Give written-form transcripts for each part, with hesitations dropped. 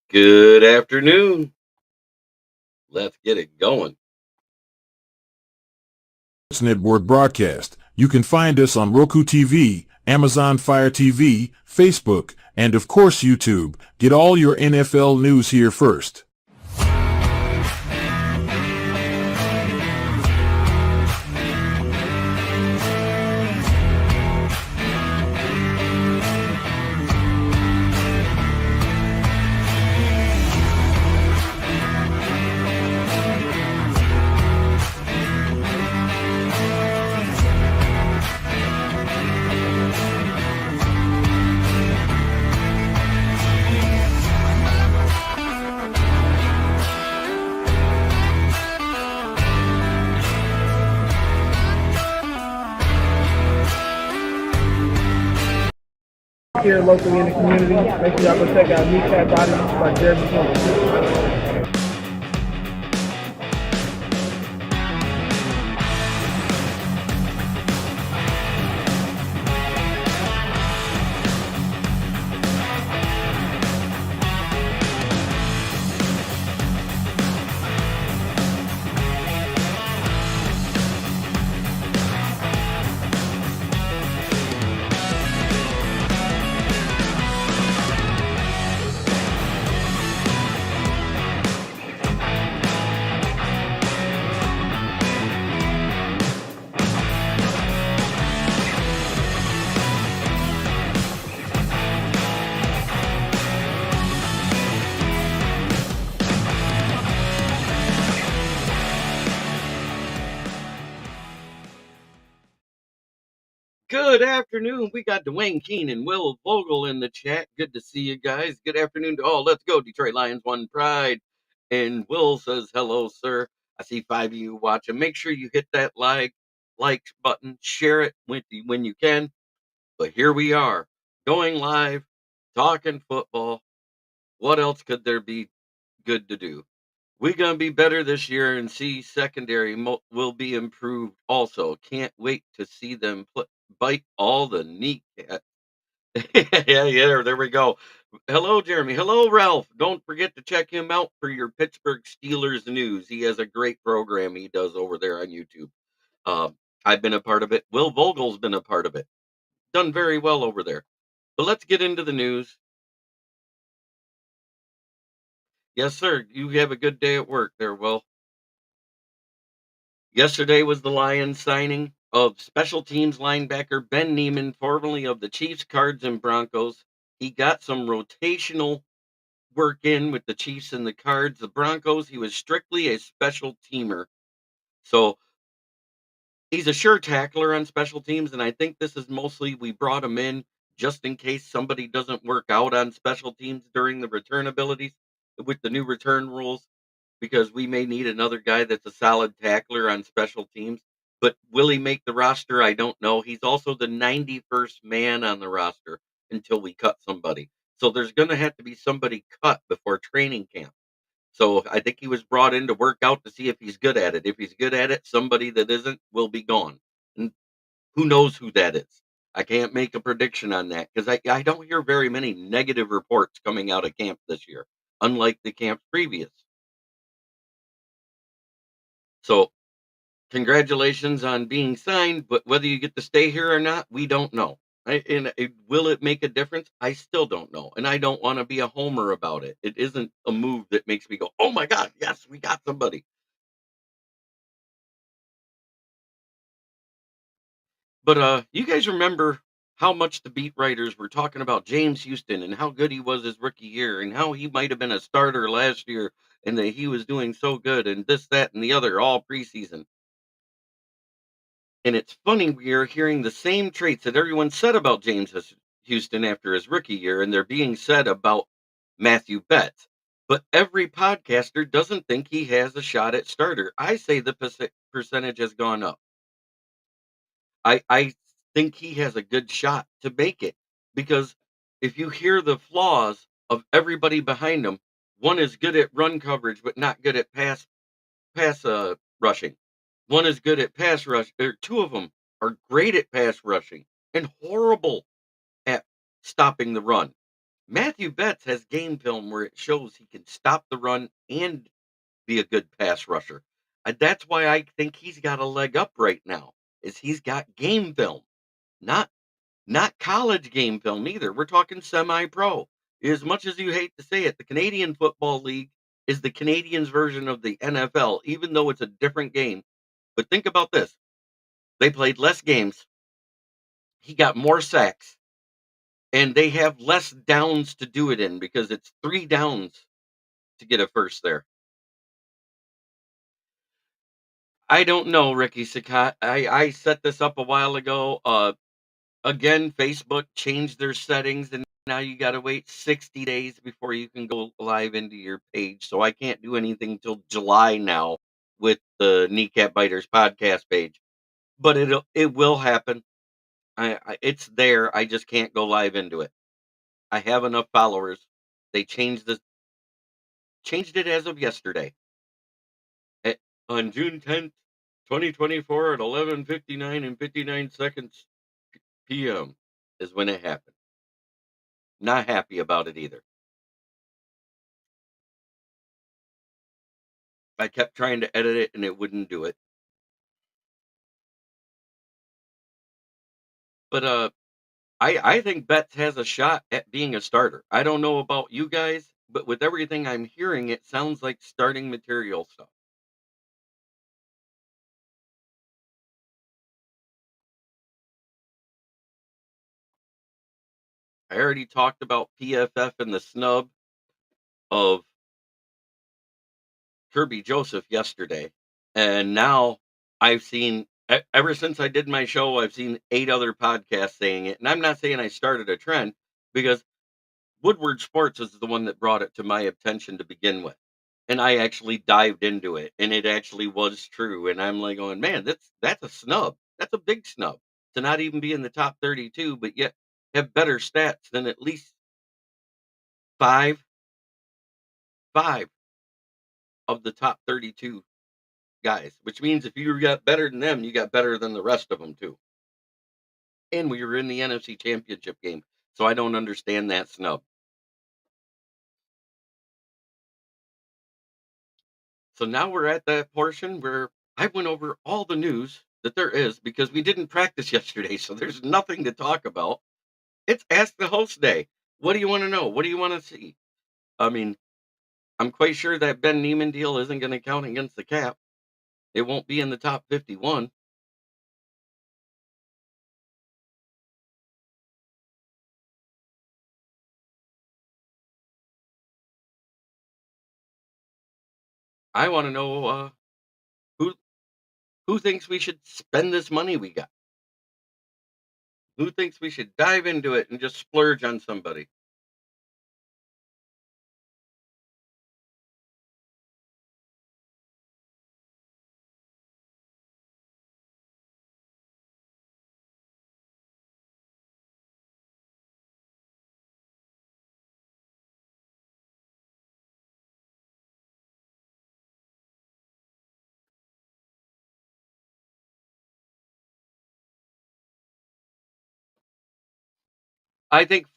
Good afternoon. Let's get it going. Network broadcast. You can find us on Roku TV, Amazon Fire TV, Facebook, and of course YouTube. Get all your NFL news here first. Here locally in the community. Make sure y'all go check out Kneecap Body by Jeremy Jones. Good afternoon. We got Dwayne Keene and Will Vogel in the chat. Good to see you guys. Good afternoon to all. Let's go. Detroit Lions, one pride. And Will says, hello, sir. I see 5 of you watching. Make sure you hit that like button. Share it when you can. But here we are, going live, talking football. What else could there be good to do? We're going to be better this year and see secondary will be improved also. Can't wait to see them bite all the kneecap. yeah, there we go. Hello, Jeremy. Hello, Ralph. Don't forget to check him out for your Pittsburgh Steelers news. He has a great program he does over there on YouTube. Uh, I've been a part of it. Will Vogel's been a part of it. Done very well over there. But let's get into the news. Yes, sir. You have a good day at work there, Will. Yesterday was the Lions signing of special teams linebacker Ben Niemann, formerly of the Chiefs, Cards, and Broncos. He got some rotational work in with the Chiefs and the Cards. The Broncos, he was strictly a special teamer. So he's a sure tackler on special teams. And I think this is mostly we brought him in just in case somebody doesn't work out on special teams during the return abilities with the new return rules, because we may need another guy that's a solid tackler on special teams. But will he make the roster? I don't know. He's also the 91st man on the roster until we cut somebody. So there's going to have to be somebody cut before training camp. So I think he was brought in to work out to see if he's good at it. If he's good at it, somebody that isn't will be gone. And who knows who that is? I can't make a prediction on that because I don't hear very many negative reports coming out of camp this year, unlike the camp previous. So congratulations on being signed, but whether you get to stay here or not, we don't know. Will it make a difference? I still don't know, and I don't want to be a homer about it. It isn't a move that makes me go, "Oh my god, yes, we got somebody." But you guys remember how much the beat writers were talking about James Houston and how good he was his rookie year and how he might have been a starter last year and that he was doing so good and this, that, and the other all preseason. And it's funny, we're hearing the same traits that everyone said about Houston after his rookie year, and they're being said about Matthew Betts. But every podcaster doesn't think he has a shot at starter. I say the percentage has gone up. I think he has a good shot to make it because if you hear the flaws of everybody behind him, one is good at run coverage but not good at pass rushing. One is good at pass rush. Two of them are great at pass rushing and horrible at stopping the run. Matthew Betts has game film where it shows he can stop the run and be a good pass rusher. That's why I think he's got a leg up right now. Is he's got game film, not college game film either. We're talking semi-pro. As much as you hate to say it, the Canadian Football League is the Canadians' version of the NFL, even though it's a different game. But think about this: they played less games. He got more sacks, and they have less downs to do it in because it's 3 downs to get a first there. I don't know, Ricky Sakat. I set this up a while ago. Again, Facebook changed their settings, and now you gotta wait 60 days before you can go live into your page, so I can't do anything till July now with the Kneecap Biters podcast page, but it will happen. I it's there, I just can't go live into it. I have enough followers. They changed it as of yesterday. At on June 10th, 2024 at 11:59 and 59 seconds PM is when it happened. Not happy about it either. I kept trying to edit it and it wouldn't do it. But I think Betts has a shot at being a starter. I don't know about you guys, but with everything I'm hearing, it sounds like starting material stuff. I already talked about PFF and the snub of Kirby Joseph yesterday. And now I've seen ever since I did my show, I've seen 8 other podcasts saying it. And I'm not saying I started a trend because Woodward Sports is the one that brought it to my attention to begin with. And I actually dived into it and it actually was true. And I'm like going, man, that's a snub. That's a big snub to not even be in the top 32, but yet have better stats than at least five, five of the top 32 guys, which means if you got better than them, you got better than the rest of them too. And we were in the NFC Championship game. So I don't understand that snub. So now we're at that portion where I went over all the news that there is because we didn't practice yesterday, so there's nothing to talk about. It's Ask the Host Day. What do you want to know? What do you want to see? I mean, I'm quite sure that Ben Niemann deal isn't going to count against the cap. It won't be in the top 51. I want to know who thinks we should spend this money we got. Who thinks we should dive into it and just splurge on somebody? I think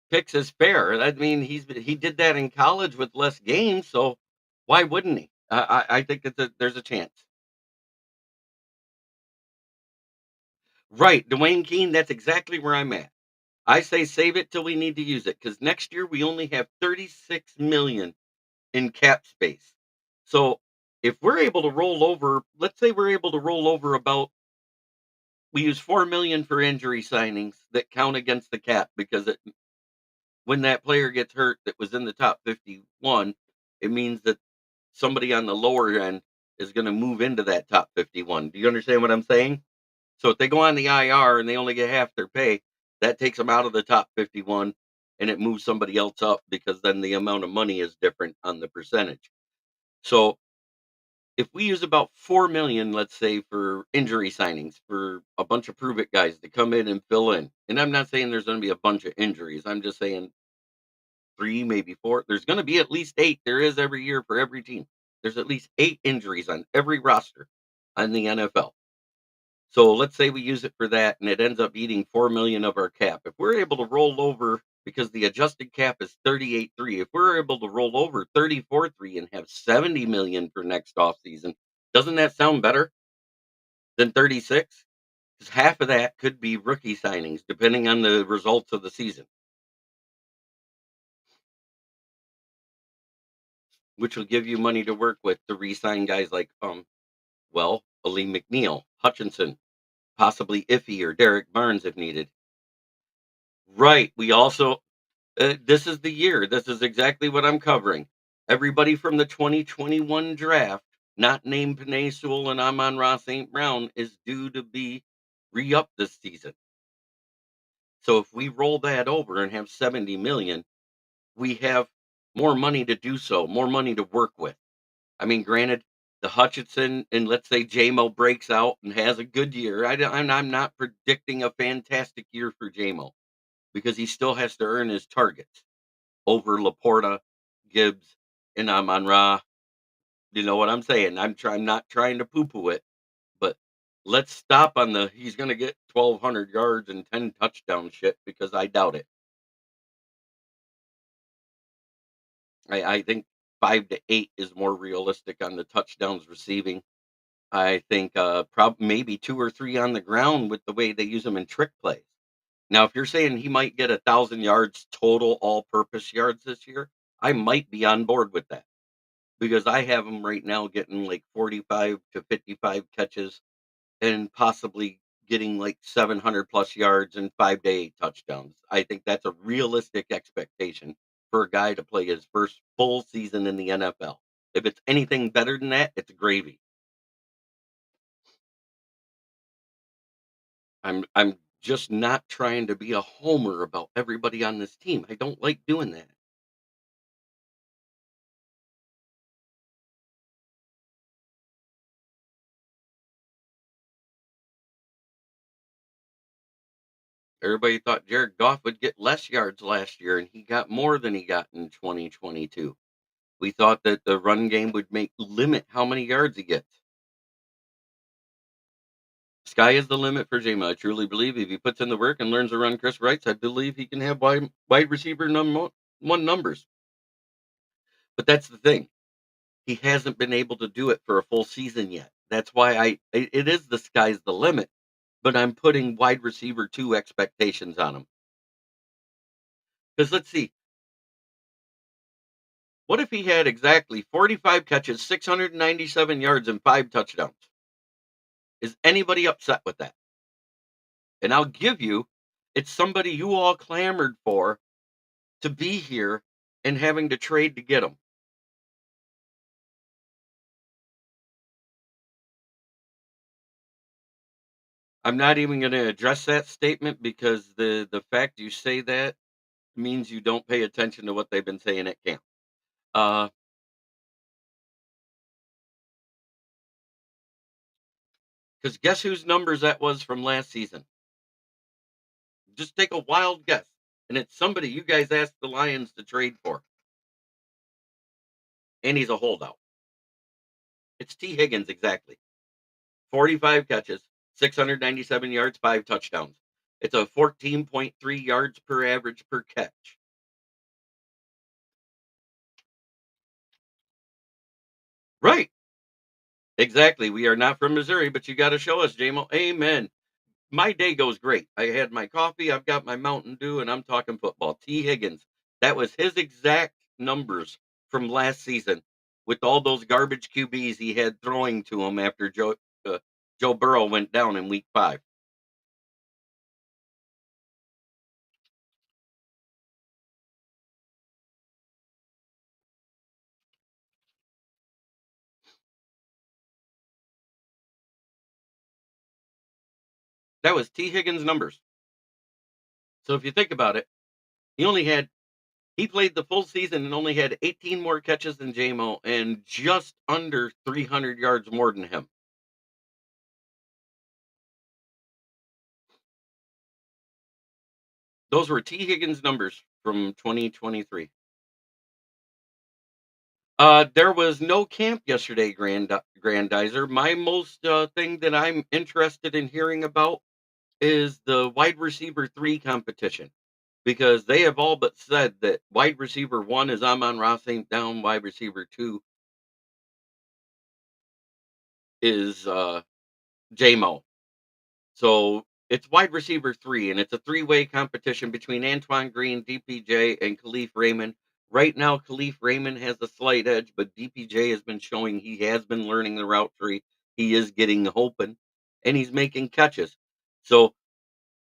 picks is fair. I mean, he did that in college with less games, so why wouldn't he? I think there's a chance. Right, Dwayne Keene. That's exactly where I'm at. I say save it till we need to use it because next year we only have 36 million in cap space. So if we're able to roll over, let's say we're able to roll over about we use 4 million for injury signings that count against the cap because when that player gets hurt that was in the top 51, it means that somebody on the lower end is going to move into that top 51. Do you understand what I'm saying? So if they go on the IR and they only get half their pay, that takes them out of the top 51 and it moves somebody else up because then the amount of money is different on the percentage. So if we use about 4 million, let's say, for injury signings for a bunch of prove it guys to come in and fill in, and I'm not saying there's going to be a bunch of injuries. I'm just saying 3, maybe 4. There's going to be at least 8. There is every year for every team. There's at least 8 injuries on every roster on the NFL. So let's say we use it for that and it ends up eating 4 million of our cap. If we're able to roll over because the adjusted cap is 38.3. If we're able to roll over 34.3 and have 70 million for next offseason, doesn't that sound better than 36? Because half of that could be rookie signings, depending on the results of the season, which will give you money to work with to re-sign guys like Ali McNeil, Hutchinson, possibly Iffy or Derek Barnes if needed. Right. We also this is the year. This is exactly what I'm covering. Everybody from the 2021 draft, not named Panay Sewell and Amon-Ra St. Brown, is due to be re-up this season. So if we roll that over and have 70 million, we have more money to do so, more money to work with. I mean, granted, the Hutchinson and let's say JMO breaks out and has a good year. I'm not predicting a fantastic year for JMO because he still has to earn his targets over Laporta, Gibbs, and Amon-Ra. You know what I'm saying? I'm not trying to poo-poo it, but let's stop on the he's going to get 1,200 yards and 10 touchdown shit because I doubt it. I think 5 to 8 is more realistic on the touchdowns receiving. I think maybe 2 or 3 on the ground with the way they use them in trick plays. Now, if you're saying he might get 1,000 yards total all-purpose yards this year, I might be on board with that. Because I have him right now getting like 45 to 55 catches and possibly getting like 700 plus yards and 5 to 8 touchdowns. I think that's a realistic expectation for a guy to play his first full season in the NFL. If it's anything better than that, it's gravy. I'm just not trying to be a homer about everybody on this team. I don't like doing that. Everybody thought Jared Goff would get less yards last year, and he got more than he got in 2022. We thought that the run game would limit how many yards he gets. Sky is the limit for Jama. I truly believe if he puts in the work and learns to run Chris Wrights, I believe he can have wide receiver number one numbers. But that's the thing. He hasn't been able to do it for a full season yet. That's why it is the sky's the limit, but I'm putting wide receiver 2 expectations on him. Because let's see, what if he had exactly 45 catches, 697 yards, and 5 touchdowns? Is anybody upset with that? And I'll give you, it's somebody you all clamored for to be here and having to trade to get him. I'm not even going to address that statement because the fact you say that means you don't pay attention to what they've been saying at camp. Because guess whose numbers that was from last season? Just take a wild guess. And it's somebody you guys asked the Lions to trade for. And he's a holdout. It's T. Higgins, exactly. 45 catches, 697 yards, 5 touchdowns. It's a 14.3 yards per average per catch. Right. Exactly. We are not from Missouri, but you got to show us, JMO. Amen. My day goes great. I had my coffee, I've got my Mountain Dew, and I'm talking football. T. Higgins. That was his exact numbers from last season with all those garbage QBs he had throwing to him after Joe Burrow went down in week 5. That was T. Higgins' numbers. So if you think about it, he played the full season and only had 18 more catches than JMO and just under 300 yards more than him. Those were T. Higgins' numbers from 2023. There was no camp yesterday, Grandizer. My most thing that I'm interested in hearing about is the wide receiver 3 competition. because they have all but said that wide receiver 1 is Amon-Ra St. Brown, wide receiver 2 is, J-Mo. So, it's wide receiver 3, and it's a three-way competition between Antoine Green, DPJ, and Khalif Raymond. Right now, Khalif Raymond has a slight edge, but DPJ has been showing he has been learning the route tree. He is getting open, and he's making catches. So,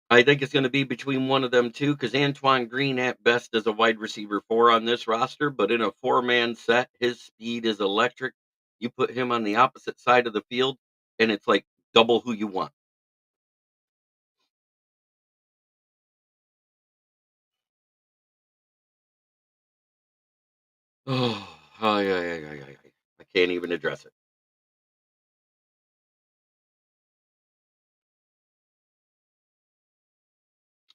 I think it's gonna be between one of them 2, because Antoine Green, at best, is a wide receiver 4 on this roster, but in a four-man set, his speed is electric. You put him on the opposite side of the field, and it's like double who you want. Oh, ay, ay, ay, ay, ay, ay. I can't even address it.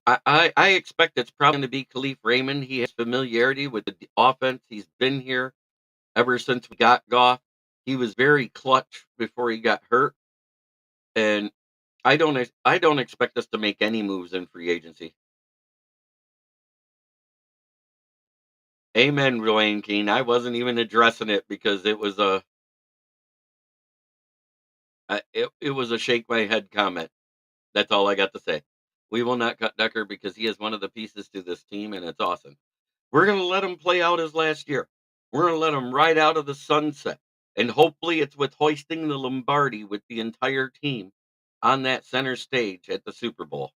I expect it's probably gonna be Khalif Raymond. He has familiarity with the offense. He's been here ever since we got Goff. He was very clutch before he got hurt, and I don't expect us to make any moves in free agency. Amen, Ryan Keene. I wasn't even addressing it because it was a shake my head comment. That's all I got to say. We will not cut Decker because he is one of the pieces to this team, and it's awesome. We're gonna let him play out his last year. We're gonna let him ride out of the sunset, and hopefully it's with hoisting the Lombardi with the entire team on that center stage at the Super Bowl.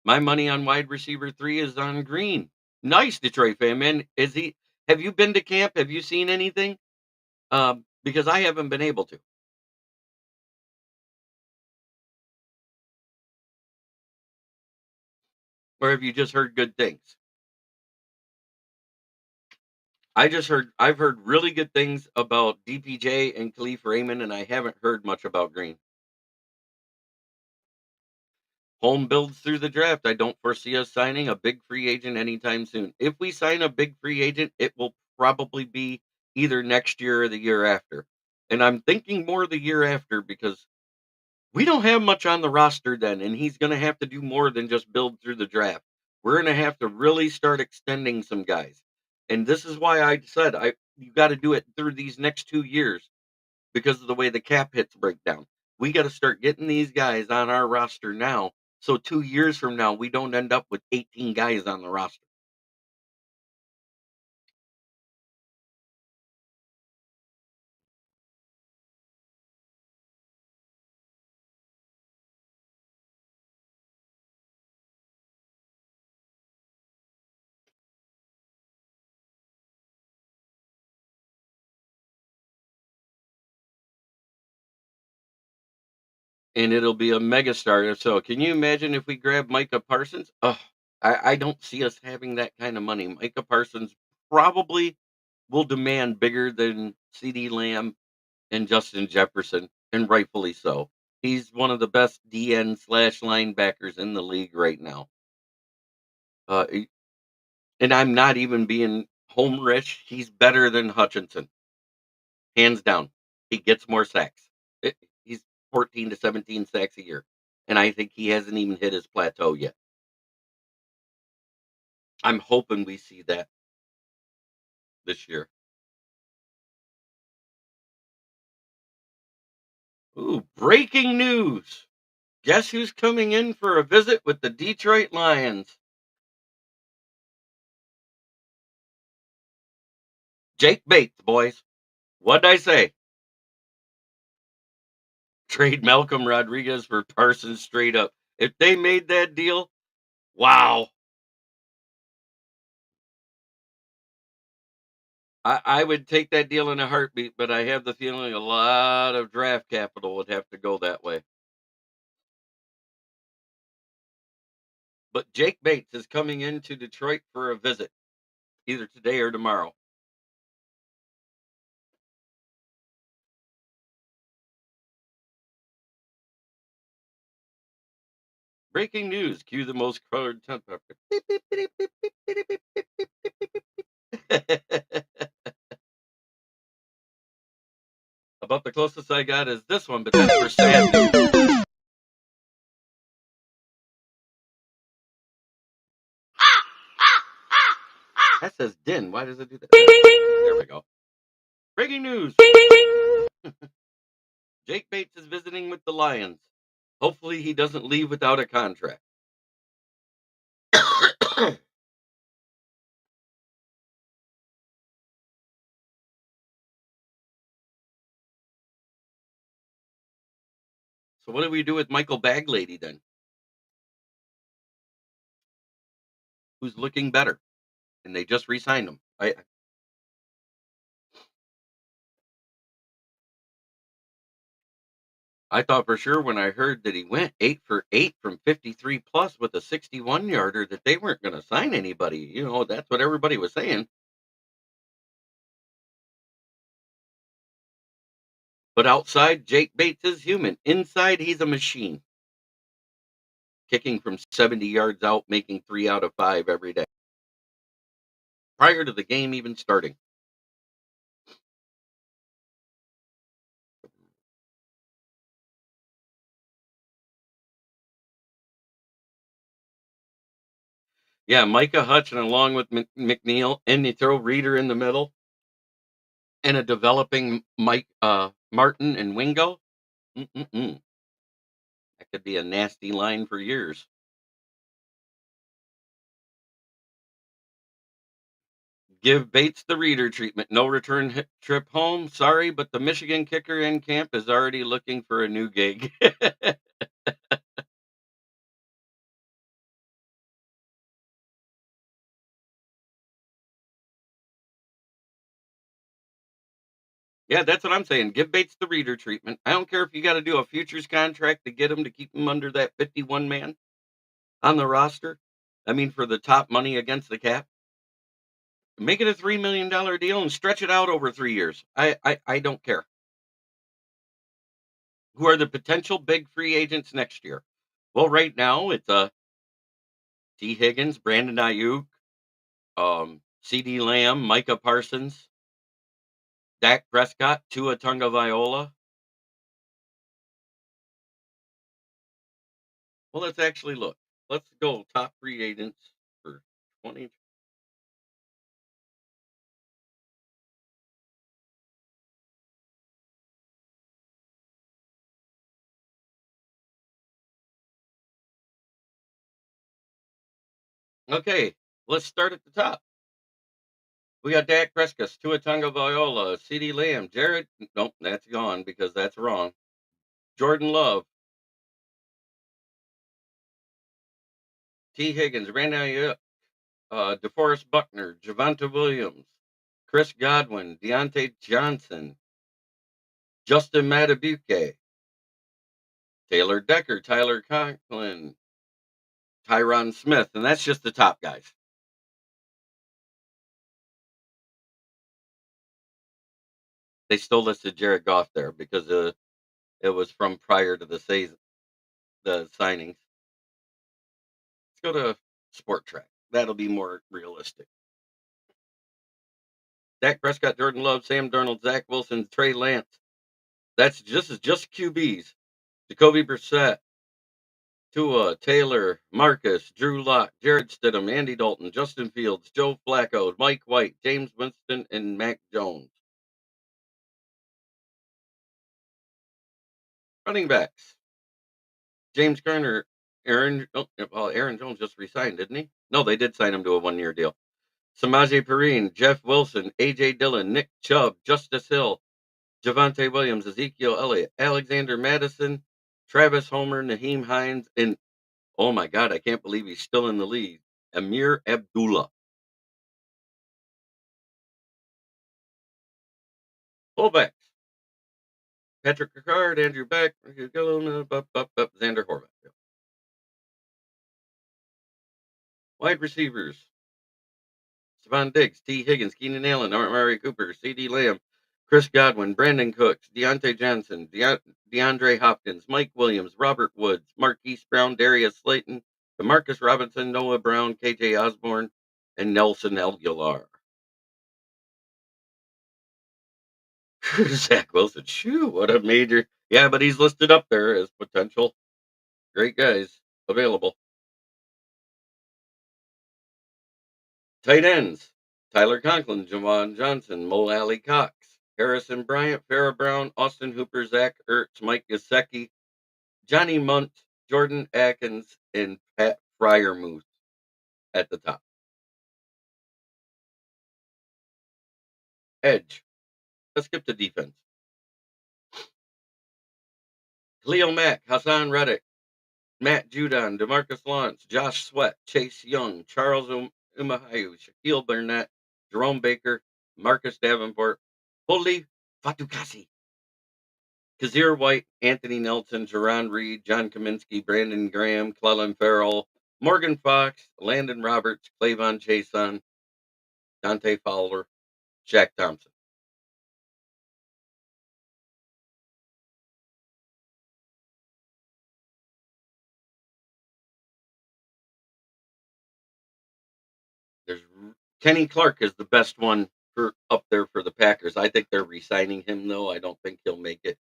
My money on wide receiver 3 is on Green. Nice, Detroit fan, man. Is he Have you been to camp? Have you seen anything? Because I haven't been able to. Or have you just heard good things? I've heard really good things about DPJ and Khalif Raymond, and I haven't heard much about Green. Home builds through the draft. I don't foresee us signing a big free agent anytime soon. If we sign a big free agent, it will probably be either next year or the year after. And I'm thinking more the year after because we don't have much on the roster then, and he's going to have to do more than just build through the draft. We're going to have to really start extending some guys. And this is why I said you got to do it through these next 2 years because of the way the cap hits break down. We got to start getting these guys on our roster now. So 2 years from now, we don't end up with 18 guys on the roster. And it'll be a mega starter. So can you imagine if we grab Micah Parsons? Oh, I don't see us having that kind of money. Micah Parsons probably will demand bigger than CD Lamb and Justin Jefferson, and rightfully so. He's one of the best DN slash linebackers in the league right now. Uh, and I'm not even being home rich. He's better than Hutchinson, hands down. He gets more sacks. He's 14 to 17 sacks a year. And I think he hasn't even hit his plateau yet. I'm hoping we see that this year. Ooh, breaking news. Guess who's coming in for a visit with the Detroit Lions? Jake Bates, boys. What'd I say? Trade Malcolm Rodriguez for Parsons straight up. If they made that deal, wow. I would take that deal in a heartbeat, but I have the feeling a lot of draft capital would have to go that way. But Jake Bates is coming into Detroit for a visit, either today or tomorrow. Breaking news. Cue the most colored temp. About the closest I got is this one, but that's for sad news. din. Why does it do that? There we go. Breaking news. Jake Bates is visiting with the Lions. Hopefully he doesn't leave without a contract. So what do we do with Michael Baglady then? Who's looking better? And they just re-signed him. I thought for sure when I heard that he went 8 for 8 from 53 plus with a 61-yarder that they weren't going to sign anybody. You know, that's what everybody was saying. But outside, Jake Bates is human. Inside, he's a machine. Kicking from 70 yards out, making 3 out of 5 every day. Prior to the game even starting. Yeah, Micah Hutchin along with McNeil, and you throw Reeder in the middle, and a developing Martin and Wingo. That could be a nasty line for years. Give Bates the Reeder treatment. No return trip home. Sorry, but the Michigan kicker in camp is already looking for a new gig. Yeah, that's what I'm saying. Give Bates the Reeder treatment. I don't care if you got to do a futures contract to get him to keep him under that 51 man on the roster. I mean, for the top money against the cap. Make it a $3 million deal and stretch it out over 3 years. I don't care. Who are the potential big free agents next year? Well, right now it's T. Higgins, Brandon Ayuk, CD Lamb, Micah Parsons, Dak Prescott, Tua Tagovailoa. Well, let's actually look. Let's go top free agents for 20. Okay, let's start at the top. We got Dak Prescott, Tua Tagovailoa, CD Lamb, Jared. Nope, that's gone because that's wrong. Jordan Love, T. Higgins, Brandon Ayuk, DeForest Buckner, Javonte Williams, Chris Godwin, Deontay Johnson, Justin Matabuke, Taylor Decker, Tyler Conklin, Tyron Smith, and that's just the top guys. They still listed Jared Goff there because it was from prior to the season, the signings. Let's go to Sport Track. That'll be more realistic. Dak Prescott, Jordan Love, Sam Darnold, Zach Wilson, Trey Lance. That's just QBs. Jacoby Brissett, Tua, Taylor, Marcus, Drew Lock, Jared Stidham, Andy Dalton, Justin Fields, Joe Flacco, Mike White, James Winston, and Mac Jones. Running backs. James Garner, Aaron Jones just resigned, didn't he? No, they did sign him to a 1-year deal. Samaje Perine, Jeff Wilson, A.J. Dillon, Nick Chubb, Justice Hill, Javonte Williams, Ezekiel Elliott, Alexander Madison, Travis Homer, Naheem Hines, and oh my God, I can't believe he's still in the league, Amir Abdullah. Fullbacks. Patrick Ricard, Andrew Beck, Xander Horvath. Wide receivers. Stephon Diggs, T. Higgins, Keenan Allen, Amari Cooper, C.D. Lamb, Chris Godwin, Brandon Cooks, Deontay Johnson, DeAndre Hopkins, Mike Williams, Robert Woods, Marquise Brown, Darius Slayton, Demarcus Robinson, Noah Brown, KJ Osborne, and Nelson Aguilar. Zach Wilson, shoo, what a major. Yeah, but he's listed up there as potential great guys available. Tight ends. Tyler Conklin, Javon Johnson, Mo Alley Cox, Harrison Bryant, Farrah Brown, Austin Hooper, Zach Ertz, Mike Gesicki, Johnny Munt, Jordan Atkins, and Pat Fryermuth at the top. Edge. Let's skip to defense. Khalil Mack, Hassan Reddick, Matt Judon, DeMarcus Lawrence, Josh Sweat, Chase Young, Charles Umahayu, Shaquille Burnett, Jerome Baker, Marcus Davenport, Holy Fatukasi, Kazir White, Anthony Nelson, Jerron Reed, John Kaminsky, Brandon Graham, Clellan Farrell, Morgan Fox, Landon Roberts, Clavon Chason, Dante Fowler, Shaq Thompson. There's Kenny Clark is the best one for up there for the Packers. I think they're re-signing him though. I don't think he'll make it.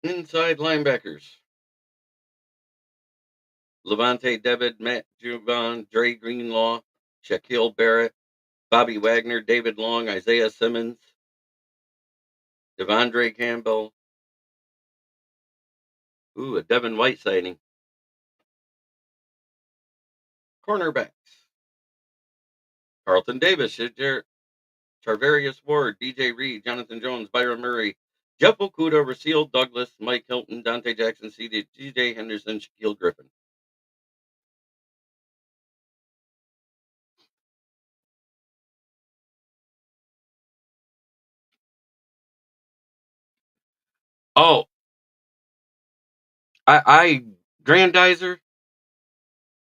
Inside linebackers. Levante David, Matt Juvon, Dre Greenlaw, Shaquille Barrett, Bobby Wagner, David Long, Isaiah Simmons, Devondre Campbell. Ooh, a Devin White sighting. Cornerbacks. Carlton Davis, Charvarius Ward, DJ Reed, Jonathan Jones, Byron Murray, Jeff Okuda, Raseel Douglas, Mike Hilton, Dante Jackson, CJ Henderson, Shaquille Griffin. Oh, I Grandizer,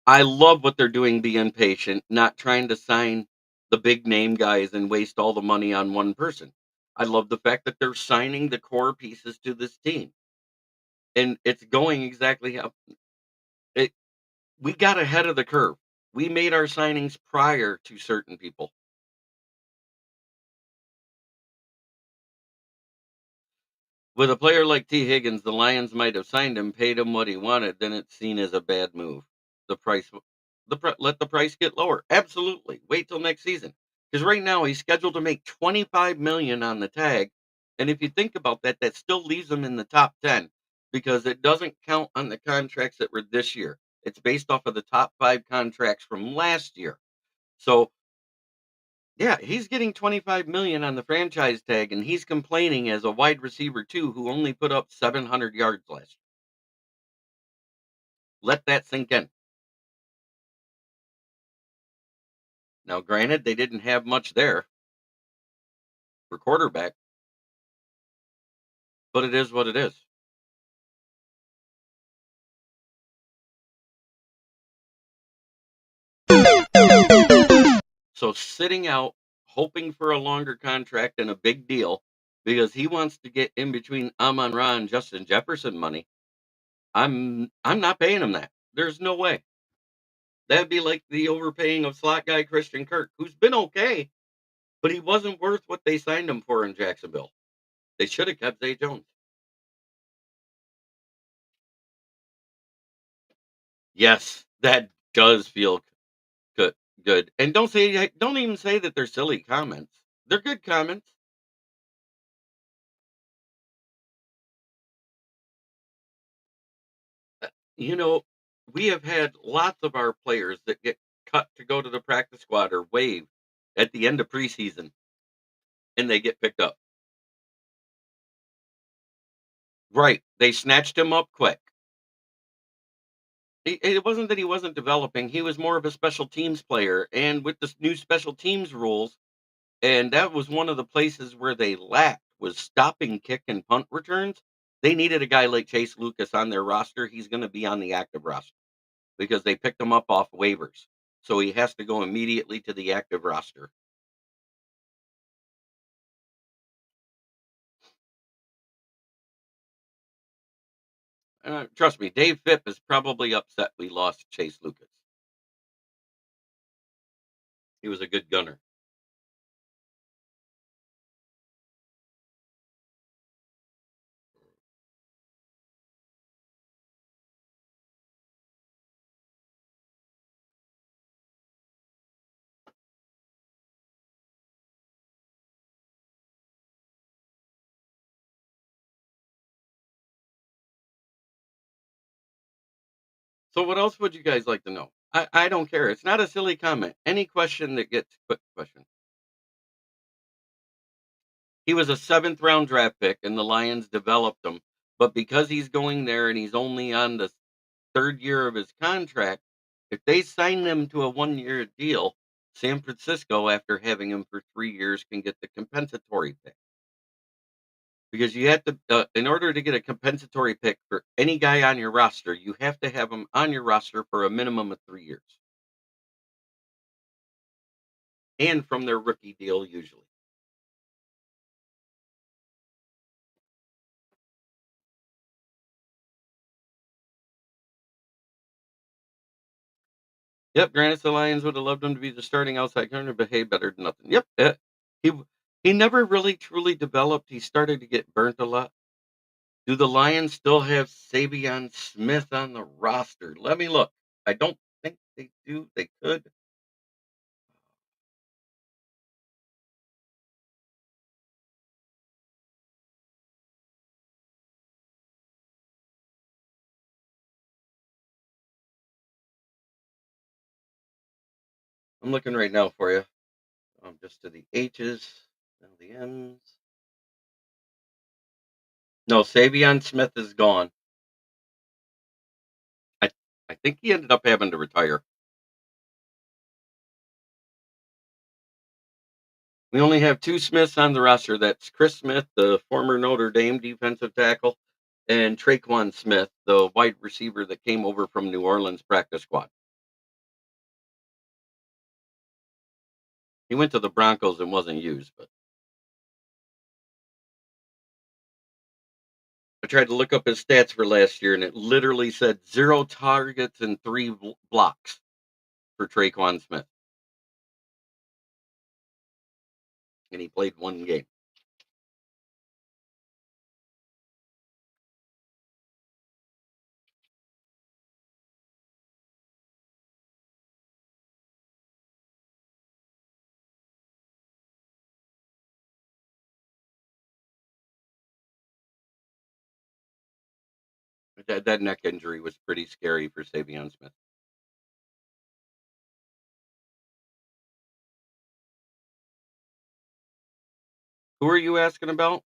I love what they're doing being patient, not trying to sign the big name guys and waste all the money on one person. I love the fact that they're signing the core pieces to this team. And it's going exactly how it we got ahead of the curve. We made our signings prior to certain people. With a player like T. Higgins, the Lions might have signed him, paid him what he wanted, then it's seen as a bad move. The price, let the price get lower. Absolutely. Wait till next season, because right now he's scheduled to make 25 million on the tag, and if you think about that, that still leaves him in the top 10 because it doesn't count on the contracts that were this year. It's based off of the top 5 contracts from last year. So yeah, he's getting 25 million on the franchise tag, and he's complaining as a wide receiver too, who only put up 700 yards last year. Let that sink in. Now, granted, they didn't have much there for quarterback, but it is what it is. So sitting out, hoping for a longer contract and a big deal because he wants to get in between Amon Ra and Justin Jefferson money. I'm not paying him that. There's no way. That'd be like the overpaying of slot guy Christian Kirk, who's been okay, but he wasn't worth what they signed him for in Jacksonville. They should have kept Zay Jones. Yes, that does feel good. Good. And don't even say that they're silly comments. They're good comments. You know, we have had lots of our players that get cut to go to the practice squad or waived at the end of preseason and they get picked up. Right. They snatched him up quick. It wasn't that he wasn't developing, he was more of a special teams player. And with the new special teams rules, and that was one of the places where they lacked was stopping kick and punt returns. They needed a guy like Chase Lucas on their roster. He's going to be on the active roster because they picked him up off waivers. So he has to go immediately to the active roster. Trust me, Dave Phipp is probably upset we lost Chase Lucas. He was a good gunner. So what else would you guys like to know? I don't care. It's not a silly comment. Any question that gets quick question. He was a 7th round draft pick and the Lions developed him, but because he's going there and he's only on the 3rd year of his contract, if they sign him to a 1-year deal, San Francisco, after having him for 3 years, can get the compensatory pick. Because you have to, in order to get a compensatory pick for any guy on your roster, you have to have him on your roster for a minimum of 3 years, and from their rookie deal usually. Yep, granted, the Lions would have loved him to be the starting outside corner, but hey, better than nothing. Yep, he he never really truly developed. He started to get burnt a lot. Do the Lions still have Savion Smith on the roster? Let me look. I don't think they do. They could. I'm looking right now for you. Just to the H's, now the M's. No, Savion Smith is gone. I I think he ended up having to retire. We only have 2 Smiths on the roster. That's Chris Smith, the former Notre Dame defensive tackle, and Traquan Smith, the wide receiver that came over from New Orleans practice squad. He went to the Broncos and wasn't used, but I tried to look up his stats for last year, and it literally said 0 targets and 3 blocks for Traquan Smith, and he played 1 game. But that neck injury was pretty scary for Savion Smith. Who are you asking about?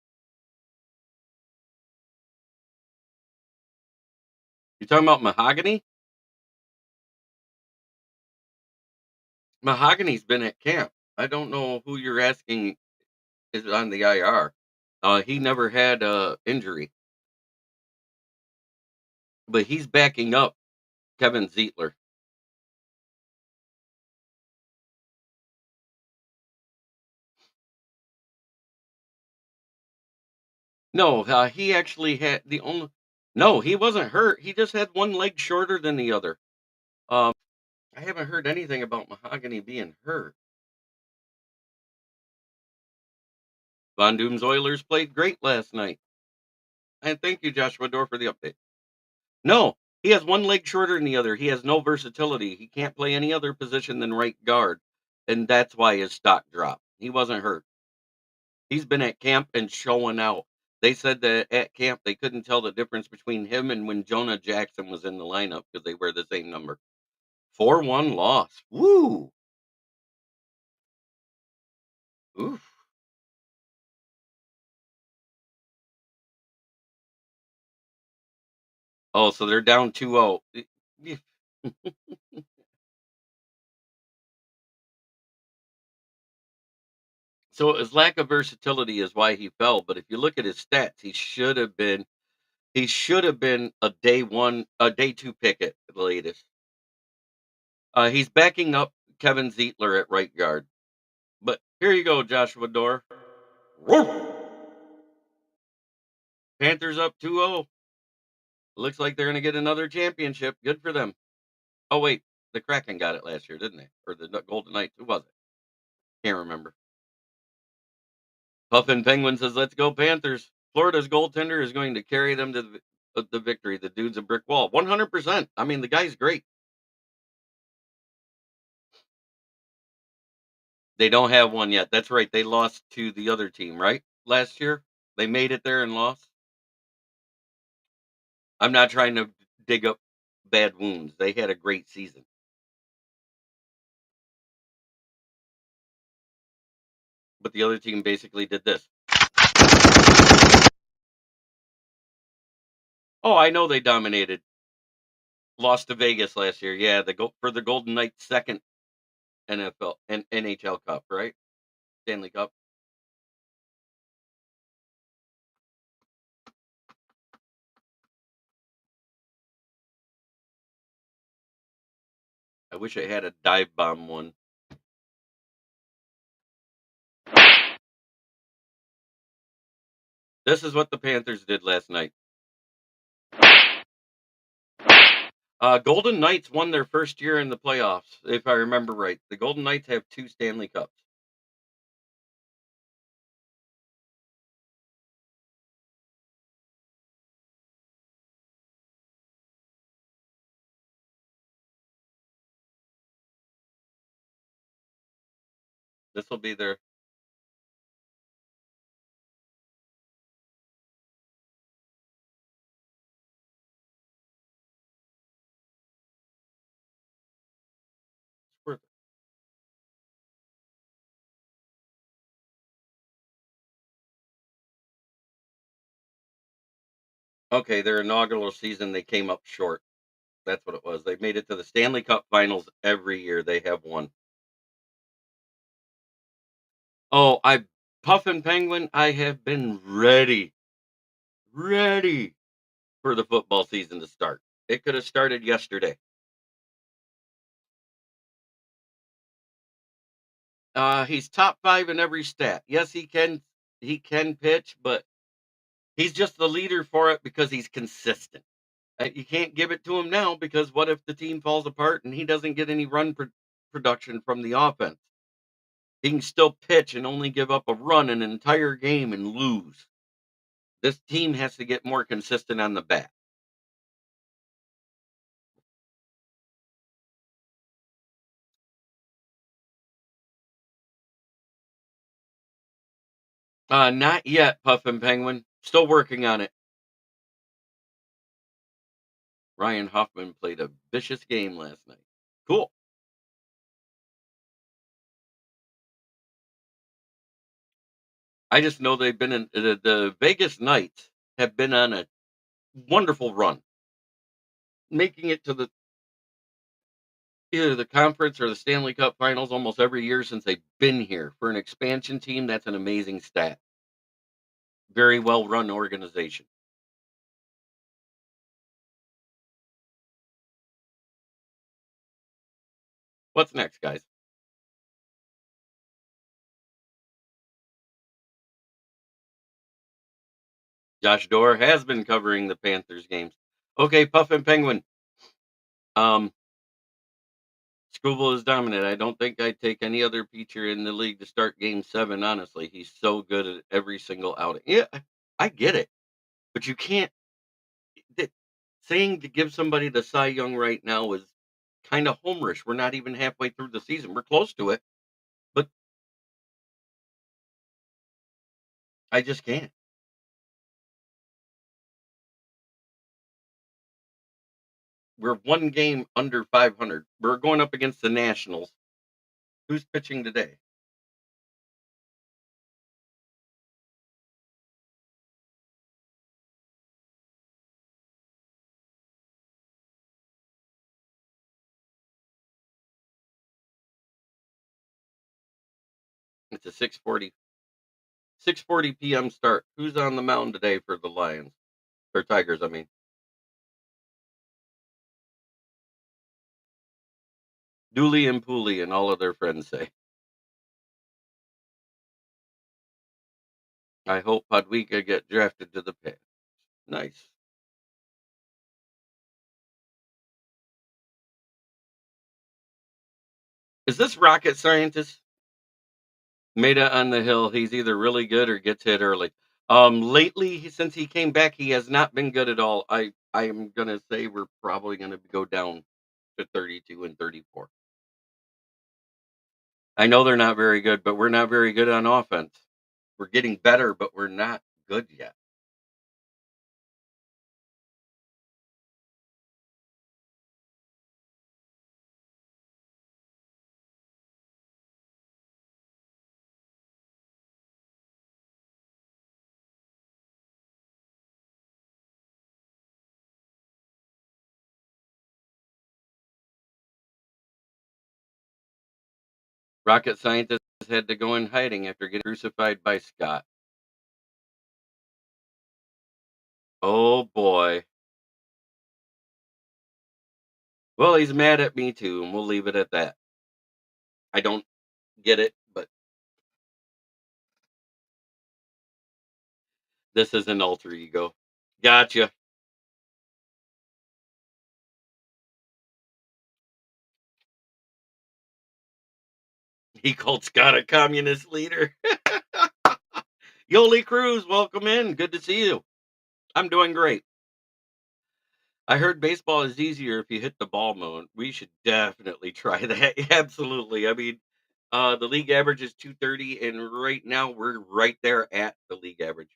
You talking about Mahogany? Mahogany's been at camp. I don't know who you're asking is on the IR. He never had a injury, but he's backing up Kevin Zietler. No, he actually had the only. No, he wasn't hurt. He just had one leg shorter than the other. Um, I haven't heard anything about Mahogany being hurt. Von Doom's Oilers played great last night. And thank you, Joshua Dorr, for the update. No, he has one leg shorter than the other. He has no versatility. He can't play any other position than right guard. And that's why his stock dropped. He wasn't hurt. He's been at camp and showing out. They said that at camp they couldn't tell the difference between him and when Jonah Jackson was in the lineup because they wear the same number. 4-1 loss. Woo! Oof. Oh, so they're down 2-0. So his lack of versatility is why he fell. But if you look at his stats, he should have been a day two pick at the latest. He's backing up Kevin Zietler at right guard. But here you go, Joshua Dorr. Panthers up 2-0. Looks like they're going to get another championship. Good for them. Oh, wait. The Kraken got it last year, didn't they? Or the Golden Knights. Who was it? Can't remember. Puffin Penguin says, let's go, Panthers. Florida's goaltender is going to carry them to the victory. The dude's a brick wall. 100%. I mean, the guy's great. They don't have one yet. That's right. They lost to the other team, right? Last year. They made it there and lost. I'm not trying to dig up bad wounds. They had a great season. But the other team basically did this. Oh, I know they dominated. Lost to Vegas last year. Yeah, for the Golden Knights' second NFL and NHL Cup, right? Stanley Cup. I wish I had a dive bomb one. This is what the Panthers did last night. Golden Knights won their first year in the playoffs, if I remember right. The Golden Knights have 2 Stanley Cups. This will be their okay, their inaugural season, they came up short. That's what it was. They made it to the Stanley Cup Finals every year. They have won. Oh, Puffin Penguin, I have been ready for the football season to start. It could have started yesterday. He's top 5 in every stat. Yes, he can pitch, but he's just the leader for it because he's consistent. You can't give it to him now because what if the team falls apart and he doesn't get any production from the offense? He can still pitch and only give up a run an entire game and lose. This team has to get more consistent on the bat. Not yet, Puffin Penguin. Still working on it. Ryan Hoffman played a vicious game last night. Cool. I just know they've been in the Vegas Knights have been on a wonderful run, making it to either the conference or the Stanley Cup Finals almost every year since they've been here. For an expansion team, that's an amazing stat. Very well run organization. What's next, guys? Josh Dorr has been covering the Panthers games. Okay, Puff and Penguin. Um, Scooble is dominant. I don't think I'd take any other pitcher in the league to start Game 7. Honestly, he's so good at every single outing. Yeah, I get it, but you can't. th- Saying to give somebody the Cy Young right now is kind of homerish. We're not even halfway through the season. We're close to it, but I just can't. We're one game under 500. We're going up against the Nationals. Who's pitching today? It's a 6:40 p.m. start. Who's on the mound today for the Lions or Tigers? I mean, Dooley and Pooley and all of their friends say. I hope Podwika get drafted to the pit. Nice. Is this rocket scientist? Meta on the hill. He's either really good or gets hit early. Lately, since he came back, he has not been good at all. I am gonna say we're probably gonna go down to 32 and 34. I know they're not very good, but we're not very good on offense. We're getting better, but we're not good yet. Rocket scientists had to go in hiding after getting crucified by Scott. Oh boy. Well, he's mad at me too, and we'll leave it at that. I don't get it, but this is an alter ego. Gotcha. He called Scott a communist leader. Yoli Cruz, welcome in. Good to see you. I'm doing great. I heard baseball is easier if you hit the ball more. We should definitely try that. Absolutely. I mean, the league average is 230, and right now we're right there at the league average.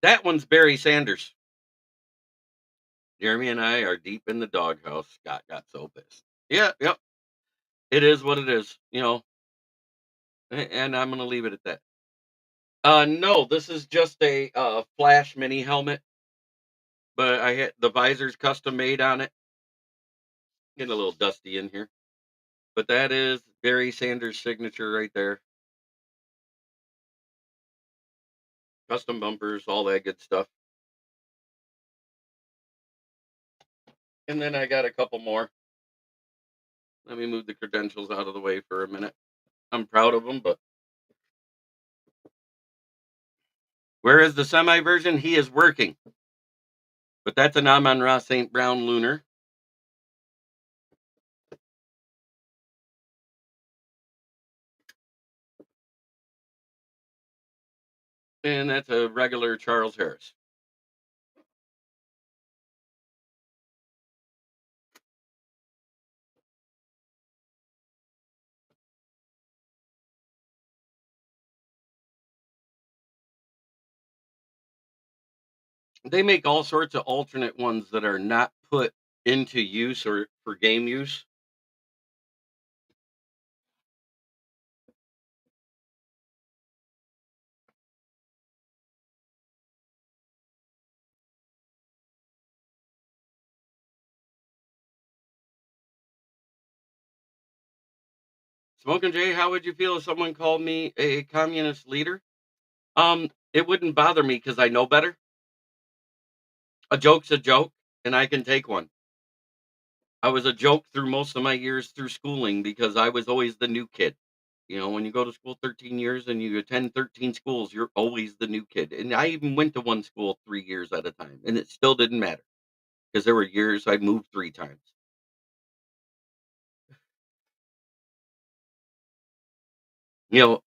That one's Barry Sanders. Jeremy and I are deep in the doghouse. Scott got so pissed. Yeah, yep. It is what it is, and I'm gonna leave it at that. No, this is just a Flash mini helmet, but I had the visor's custom made on it. Getting a little dusty in here, but that is Barry Sanders' signature right there. Custom bumpers, all that good stuff. And then I got a couple more. Let me move the credentials out of the way for a minute. I'm proud of them, but where is the semi version? He is working, but that's an Amon Ra St. Brown Lunar. And that's a regular Charles Harris. They make all sorts of alternate ones that are not put into use or for game use. Smoking Jay, how would you feel if someone called me a communist leader? It wouldn't bother me because I know better. A joke's a joke, and I can take one. I was a joke through most of my years through schooling because I was always the new kid. When you go to school 13 years and you attend 13 schools, you're always the new kid. And I even went to one school 3 years at a time, and it still didn't matter because there were years I moved 3 times.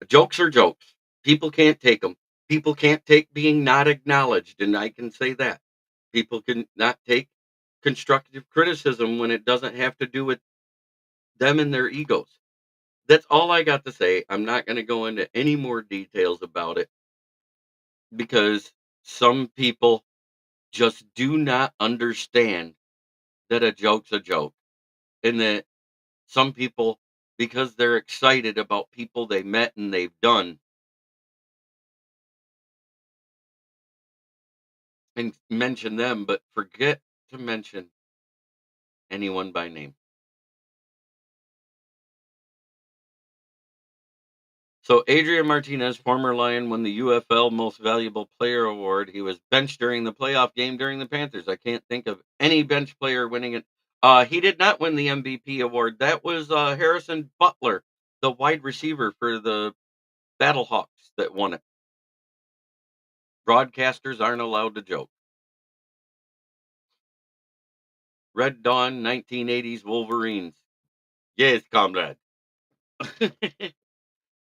Jokes are jokes. People can't take them. People can't take being not acknowledged, and I can say that. People can not take constructive criticism when it doesn't have to do with them and their egos. That's all I got to say. I'm not going to go into any more details about it because some people just do not understand that a joke's a joke. And that some people, because they're excited about people they met and they've done, and mention them, but forget to mention anyone by name. So Adrian Martinez, former Lion, won the UFL Most Valuable Player Award. He was benched during the playoff game during the Panthers. I can't think of any bench player winning it. He did not win the MVP award. That was Harrison Butler, the wide receiver for the Battlehawks, that won it. Broadcasters aren't allowed to joke. Red Dawn, 1980s Wolverines. Yes, comrade.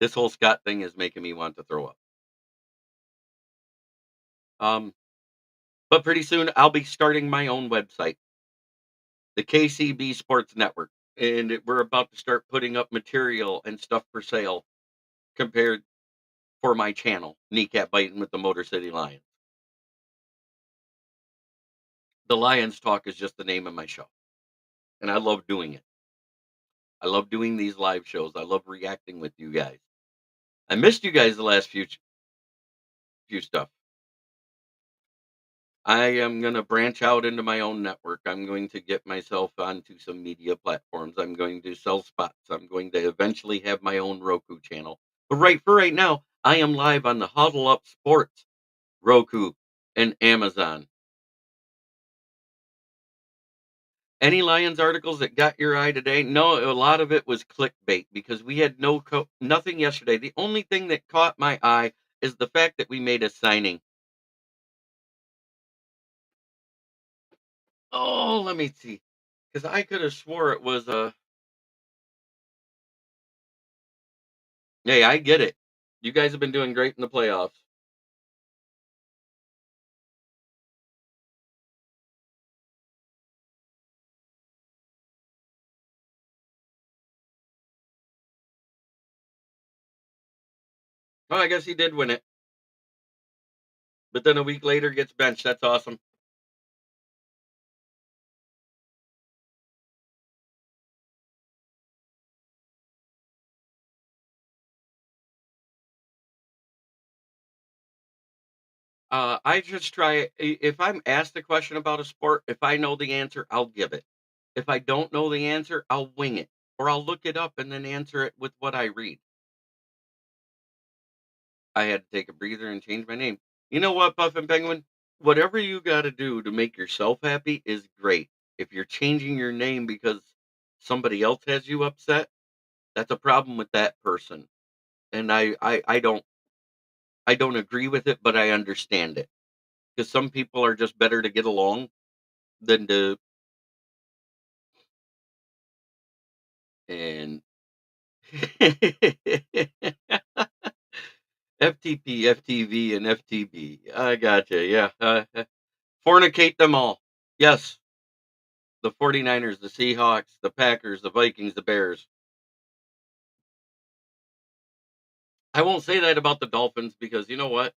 This whole Scott thing is making me want to throw up. But pretty soon I'll be starting my own website, the KCB Sports Network, and we're about to start putting up material and stuff for sale compared for my channel, Kneecap Biting with the Motor City Lions. The Lions Talk is just the name of my show, and I love doing it. I love doing these live shows. I love reacting with you guys. I missed you guys the last few stuff. I am going to branch out into my own network. I'm going to get myself onto some media platforms. I'm going to sell spots. I'm going to eventually have my own Roku channel. But right now, I am live on the Huddle Up Sports, Roku, and Amazon. Any Lions articles that got your eye today? No, a lot of it was clickbait because we had nothing yesterday. The only thing that caught my eye is the fact that we made a signing. Oh, let me see, because I could have swore it was a. Hey, I get it. You guys have been doing great in the playoffs. Oh, I guess he did win it, but then a week later gets benched. That's awesome. I just try. If I'm asked a question about a sport, if I know the answer, I'll give it. If I don't know the answer, I'll wing it, or I'll look it up and then answer it with what I read. I had to take a breather and change my name. You know what, Buff and Penguin? Whatever you got to do to make yourself happy is great. If you're changing your name because somebody else has you upset, that's a problem with that person. And I don't agree with it, but I understand it because some people are just better to get along than to. And FTP, FTV, and FTB. I gotcha. Yeah. Fornicate them all. Yes. The 49ers, the Seahawks, the Packers, the Vikings, the Bears. I won't say that about the Dolphins because you know what?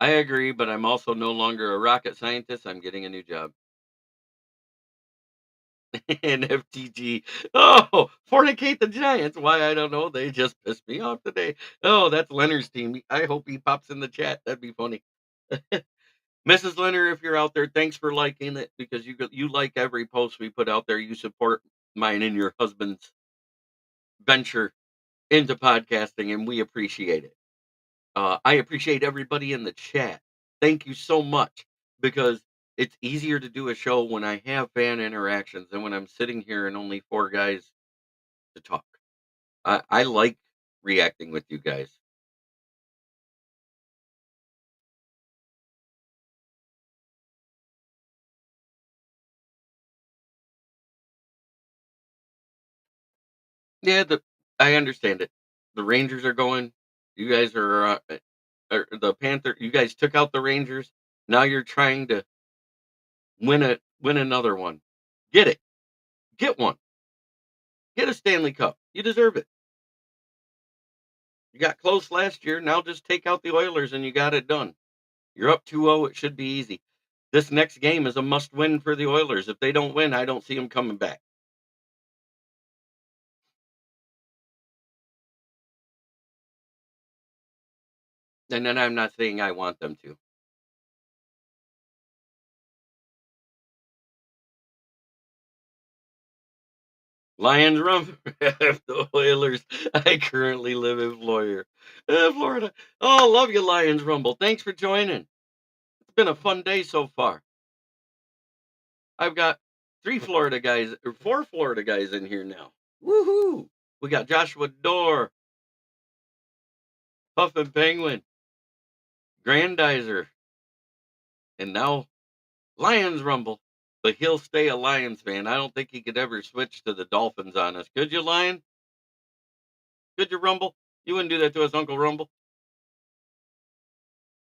I agree, but I'm also no longer a rocket scientist. I'm getting a new job. And FTG. Oh, fornicate the Giants. Why? I don't know. They just pissed me off today. Oh, that's Leonard's team. I hope he pops in the chat. That'd be funny. Mrs. Leonard, if you're out there, thanks for liking it because you like every post we put out there. You support mine and your husband's venture into podcasting, and we appreciate it. I appreciate everybody in the chat. Thank you so much because it's easier to do a show when I have fan interactions than when I'm sitting here and only four guys to talk. I like reacting with you guys. Yeah, I understand it. The Rangers are going. You guys are, or the Panther. You guys took out the Rangers. Now you're trying to win another one. Get it. Get one. Get a Stanley Cup. You deserve it. You got close last year. Now just take out the Oilers and you got it done. You're up 2-0. It should be easy. This next game is a must win for the Oilers. If they don't win, I don't see them coming back. And then I'm not saying I want them to. Lions run the Oilers. I currently live in Florida. Oh, love you, Lions Rumble. Thanks for joining. It's been a fun day so far. I've got 4 Florida guys in here now. Woohoo! We got Joshua Dorr, Puff and Penguin, Grandizer, and now Lions Rumble. But he'll stay a Lions fan. I don't think he could ever switch to the Dolphins on us. Could you, Lion? Could you, Rumble? You wouldn't do that to us, Uncle Rumble.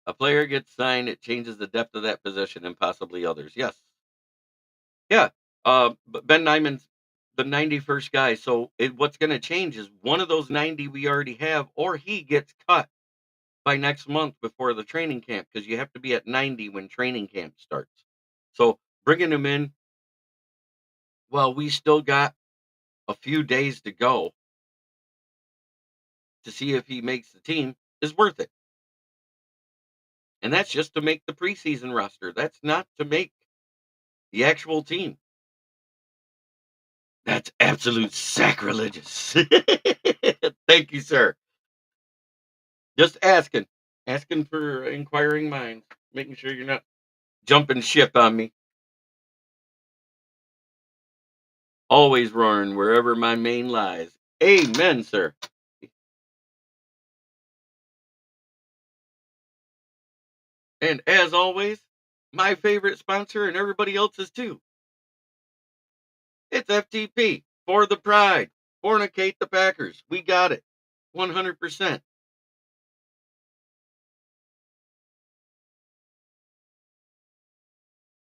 A player gets signed, it changes the depth of that position and possibly others. Yes. Yeah. But Ben Nyman's the 91st guy. So what's going to change is one of those 90 we already have, or he gets cut by next month before the training camp because you have to be at 90 when training camp starts. So bringing him in, well, we still got a few days to go to see if he makes the team is worth it. And that's just to make the preseason roster. That's not to make the actual team. That's absolute sacrilegious. Thank you, sir. Just asking for inquiring minds, making sure you're not jumping ship on me. Always roaring wherever my mane lies. Amen, sir. And as always, my favorite sponsor and everybody else's too. It's FTP for the pride. Fornicate the Packers. We got it. 100%.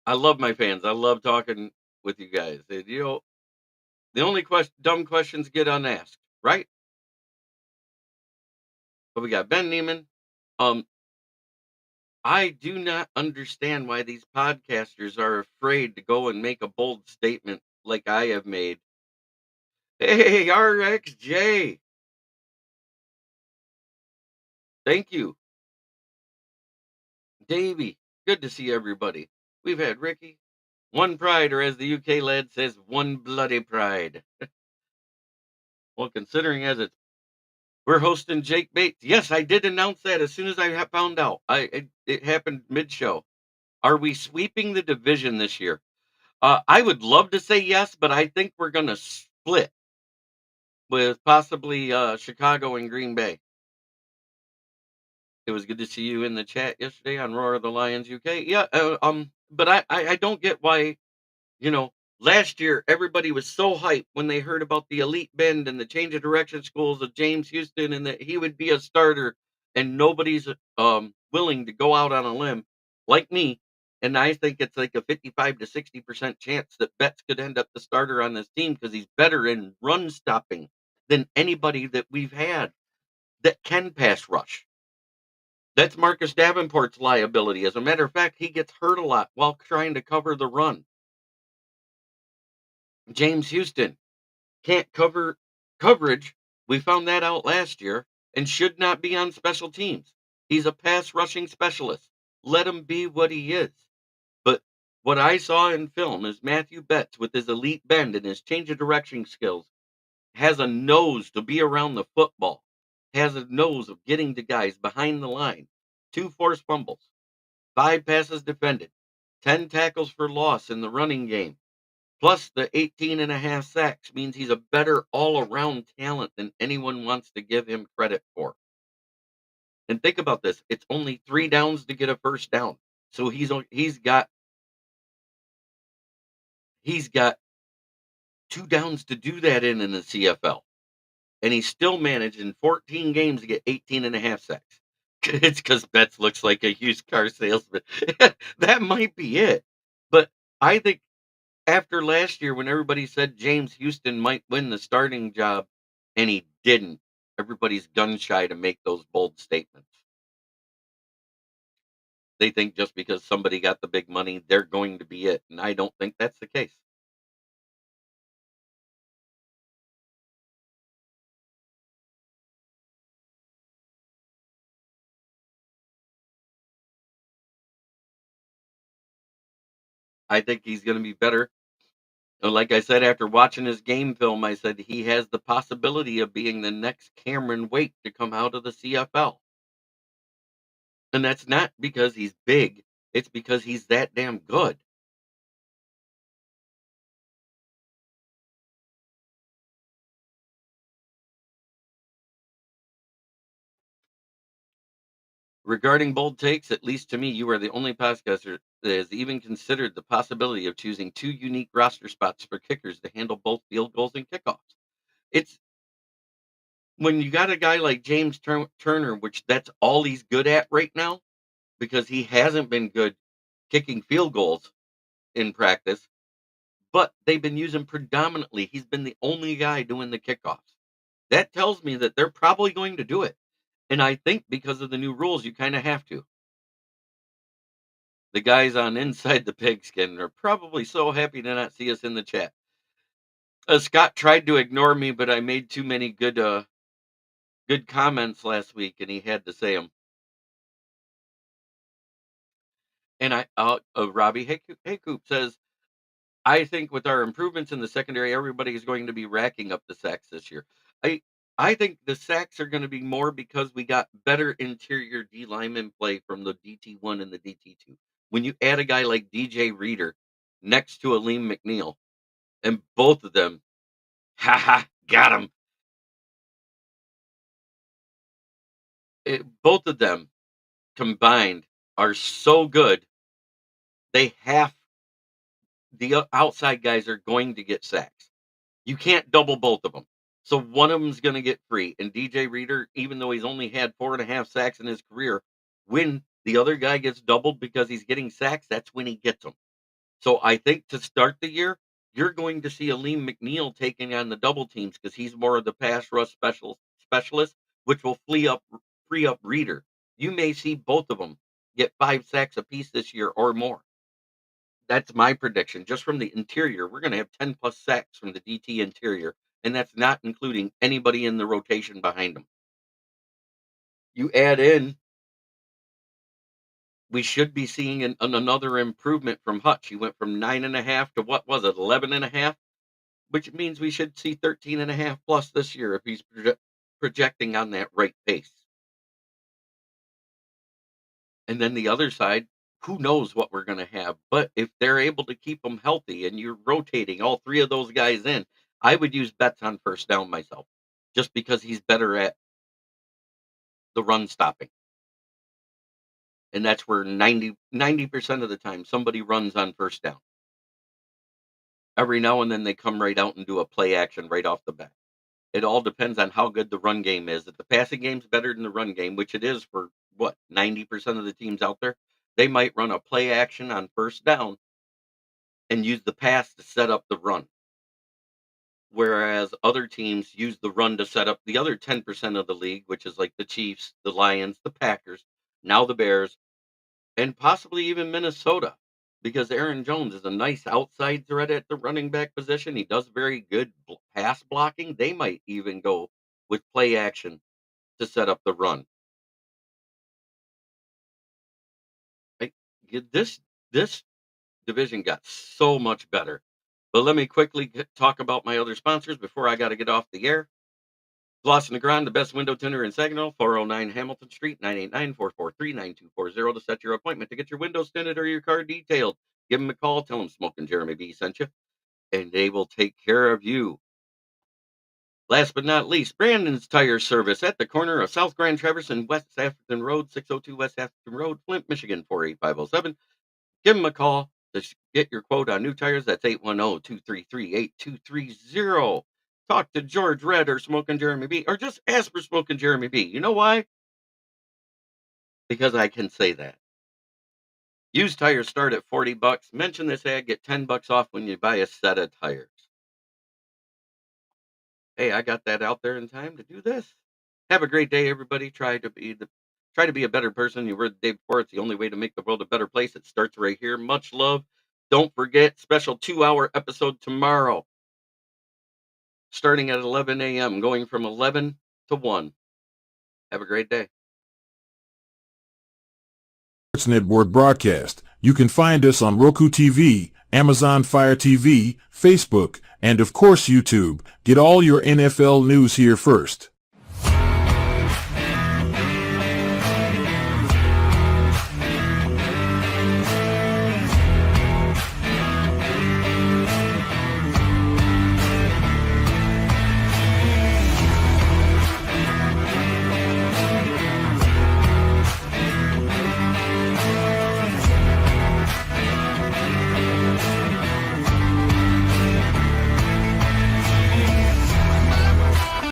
I love my fans. I love talking with you guys. The only dumb questions get unasked, right? But we got Ben Niemann. Um, I do not understand why these podcasters are afraid to go and make a bold statement like I have made. Hey, RXJ, thank you. Davey, good to see everybody. We've had Ricky. One pride, or as the UK lad says, one bloody pride. Well, considering as we're hosting Jake Bates. Yes, I did announce that as soon as I found out. It happened mid-show. Are we sweeping the division this year? I would love to say yes, but I think we're going to split with possibly Chicago and Green Bay. It was good to see you in the chat yesterday on Roar of the Lions UK. Yeah, but I don't get why, you know, last year everybody was so hyped when they heard about the elite bend and the change of direction schools of James Houston and that he would be a starter, and nobody's willing to go out on a limb like me. And I think it's like a 55 to 60% chance that Betts could end up the starter on this team because he's better in run stopping than anybody that we've had that can pass rush. That's Marcus Davenport's liability. As a matter of fact, he gets hurt a lot while trying to cover the run. James Houston can't cover coverage. We found that out last year and should not be on special teams. He's a pass rushing specialist. Let him be what he is. But what I saw in film is Matthew Betts with his elite bend and his change of direction skills has a nose to be around the football, has a nose of getting to guys behind the line, 2 forced fumbles, 5 passes defended, 10 tackles for loss in the running game, plus the 18 and a half sacks means he's a better all-around talent than anyone wants to give him credit for. And think about this, it's only 3 downs to get a first down. So he's got 2 downs to do that in the CFL. And he still managed in 14 games to get 18 and a half sacks. It's because Betts looks like a used car salesman. That might be it. But I think after last year, when everybody said James Houston might win the starting job, and he didn't, everybody's gun shy to make those bold statements. They think just because somebody got the big money, they're going to be it. And I don't think that's the case. I think he's going to be better. Like I said, after watching his game film, I said he has the possibility of being the next Cameron Wake to come out of the CFL. And that's not because he's big, it's because he's that damn good. Regarding bold takes, at least to me, you are the only podcaster that has even considered the possibility of choosing 2 unique roster spots for kickers to handle both field goals and kickoffs. It's when you got a guy like James Turner, which that's all he's good at right now, because he hasn't been good kicking field goals in practice, but they've been using predominantly. He's been the only guy doing the kickoffs. That tells me that they're probably going to do it. And I think because of the new rules, you kind of have to. The guys on Inside the Pigskin are probably so happy to not see us in the chat. Scott tried to ignore me, but I made too many good comments last week, and he had to say them. And Robbie Haycoop says, I think with our improvements in the secondary, everybody is going to be racking up the sacks this year. I I think the sacks are going to be more because we got better interior D lineman play from the DT1 and the DT2. When you add a guy like DJ Reader next to Aleem McNeil, and both of them, got him. Both of them combined are so good. They have outside guys are going to get sacks. You can't double both of them. So one of them's going to get free. And DJ Reader, even though he's only had 4.5 sacks in his career, when the other guy gets doubled because he's getting sacks, that's when he gets them. So I think to start the year, you're going to see Aleem McNeil taking on the double teams because he's more of the pass rush specialist, which will free up Reader. You may see both of them get 5 sacks apiece this year or more. That's my prediction. Just from the interior, we're going to have 10 plus sacks from the DT interior, and that's not including anybody in the rotation behind them. You add in, we should be seeing another improvement from Hutch. He went from 9.5 to what was it, 11.5, which means we should see 13.5 plus this year if he's projecting on that right pace. And then the other side, who knows what we're going to have. But if they're able to keep them healthy and you're rotating all three of those guys in, I would use Betts on first down myself, just because he's better at the run stopping. And that's where 90% of the time somebody runs on first down. Every now and then they come right out and do a play action right off the bat. It all depends on how good the run game is. If the passing game's better than the run game, which it is for 90% of the teams out there, they might run a play action on first down and use the pass to set up the run. Whereas other teams use the run to set up the other 10% of the league, which is like the Chiefs, the Lions, the Packers, now the Bears, and possibly even Minnesota, because Aaron Jones is a nice outside threat at the running back position. He does very good pass blocking. They might even go with play action to set up the run. Like, this division got so much better. But let me quickly talk about my other sponsors before I got to get off the air. Gloss and Grand, the best window tinter in Saginaw, 409 Hamilton Street, 989-443-9240 to set your appointment to get your windows tinted or your car detailed. Give them a call, tell them Smoking Jeremy B sent you, and they will take care of you. Last but not least, Brandon's Tire Service at the corner of South Grand Traverse and West Atherton Road, 602 West Atherton Road, Flint, Michigan, 48507. Give them a call to get your quote on new tires. That's 810-233-8230. Talk to George Red or Smoking Jeremy B, or just ask for Smoking Jeremy B. You know why? Because I can say that. Used tires start at $40. Mention this ad, get $10 off when you buy a set of tires. Hey, I got that out there in time to do this. Have a great day, everybody. Try to be a better person you were the day before. It's the only way to make the world a better place. It starts right here. Much love. Don't forget, special 2-hour episode tomorrow, starting at 11 a.m., going from 11 to 1. Have a great day. Network broadcast. You can find us on Roku TV, Amazon Fire TV, Facebook, and of course YouTube. Get all your NFL news here first.